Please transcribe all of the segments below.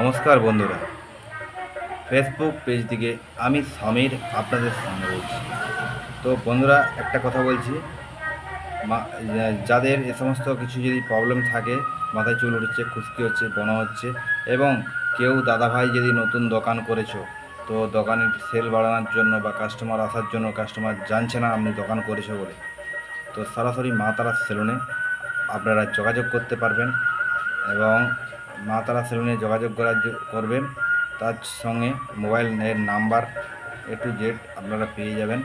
নমস্কার বন্ধুরা, Facebook page থেকে আমি সমীর আপনাদের সঙ্গে বলছি। তো বন্ধুরা, একটা কথা বলছি, যাদের এ সমস্ত কিছু যদি প্রবলেম থাকে, মাথায় চুল উঠছে, খুশকি হচ্ছে, বনা হচ্ছে, এবং কেউ দাদাভাই যদি নতুন দোকান করেছো, তো দোকানের সেল বাড়ানোর জন্য বা কাস্টমার আসার জন্য কাস্টমার জানছে না আপনি দোকান করেছো বলে, তো সরাসরি মা তারা সেলুনে আপনারা যোগাযোগ করতে পারবেন। এবং মা তারা সেলুনে যোগাযোগ করবেন, তার সঙ্গে মোবাইলের নাম্বার A to Z আপনারা পেয়ে যাবেন।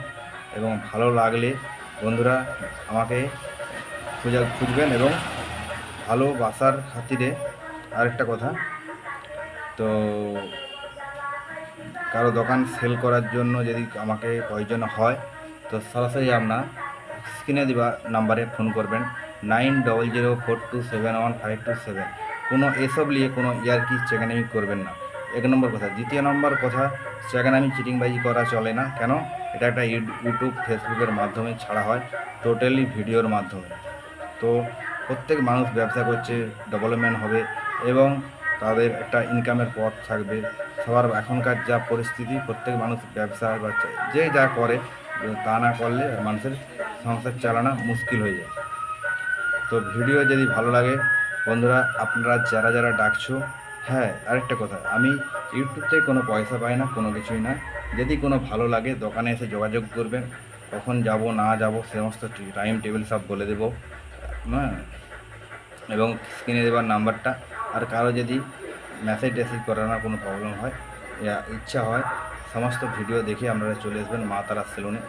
এবং ভালো লাগলে বন্ধুরা আমাকে খুঁজবেন। এবং ভালোবাসার খাতিরে আরেকটা কথা, তো কারো দোকান সেল করার জন্য যদি আমাকে প্রয়োজন হয়, তো সরাসরি আপনার স্ক্রিনে দেওয়া নাম্বারে ফোন করবেন 9004271527। কোনো এসব নিয়ে কোনো ইয়ারকি চেকানামি করবেন না, 1 নম্বর কথা। 2 নম্বর কথা, চেকানামি চিটিংবাজি করা চলে না। কেন? এটা একটা ইউটিউব ফেসবুকের মাধ্যমে ছাড়া হয়, টোটালি ভিডিওর মাধ্যমে। তো প্রত্যেক মানুষ ব্যবসা করছে, ডেভেলপমেন্ট হবে এবং তাদের একটা ইনকামের পথ থাকবে। সবার এখনকার যা পরিস্থিতি, প্রত্যেক মানুষ ব্যবসা বা যে যা করে, তা না করলে মানুষের সংসার চালানো মুশকিল হয়ে যায়। তো ভিডিও যদি ভালো লাগে বন্ধুরা, আপনারা যারা যারা ডাকছো, হ্যাঁ আরেকটা কথা, আমি ইউটিউব থেকে কোনো পয়সা পাই না, কোনো কিছুই না। যদি কোনো ভালো লাগে দোকানে এসে যোগাযোগ করবেন, কখন যাব না যাব সমস্ত টাইম টেবিল সব বলে দেবো, হ্যাঁ। এবং স্ক্রিনে দেওয়ার নাম্বারটা। আর কারো যদি মেসেজ করানোর কোনো প্রবলেম হয়, ইচ্ছা হয়, সমস্ত ভিডিও দেখে আপনারা চলে আসবেন মা তারা সেলুনে।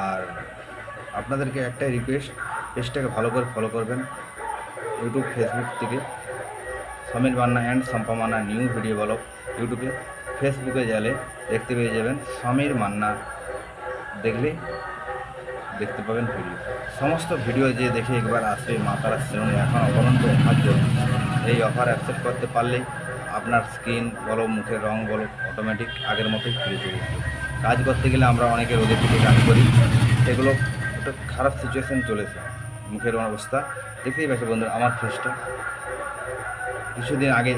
আর আপনাদেরকে একটাই রিকোয়েস্ট, পেজটাকে ভালো করে ফলো করবেন। ইউটিউব ফেসবুক থেকে Samir Manna and Shampa Manna new video blog ইউটিউবে, ফেসবুকে গেলে দেখতে পেয়ে যাবেন সমীর মান্না, দেখতে পাবেন ভিডিও। সমস্ত ভিডিও যে দেখে একবার আসবে মা তারা সেলুনে, এখন অপরন্ত অফার চলছে। এই অফার অ্যাকসেপ্ট করতে পারলেই আপনার স্কিন বলো, মুখের রং বলো, অটোমেটিক আগের মতোই ফিরে চলে যাবে। কাজ করতে গেলে আমরা অনেকে রোদে পিঠে কাজ করি, সেগুলো একটা খারাপ সিচুয়েশান চলেছে, মুখের অবস্থা দেখতেই পাচ্ছি বন্ধুরা। আমার ফেসটা কিছুদিন আগে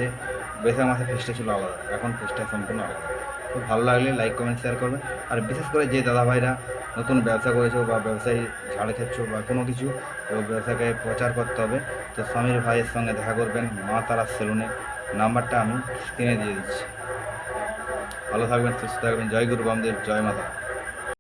বৈশাখ মাসে ফেসটা ছিল আলাদা, এখন ফেসটা সম্পূর্ণ আলাদা। খুব ভালো লাগলে লাইক কমেন্ট শেয়ার করবেন। আর বিশেষ করে যে দাদাভাইরা নতুন ব্যবসা করেছো বা ব্যবসায়ী ঝাড় খাচ্ছ বা কোনো কিছু, তো ব্যবসাকে প্রচার করতে হবে, তো সমীর ভাইয়ের সঙ্গে দেখা করবেন মা তারা সেলুনে। নাম্বারটা আমি স্ক্রিনে দিয়ে দিচ্ছি। ভালো থাকবেন, সুস্থ থাকবেন। জয় গুরু বামদেব, জয় মাতা।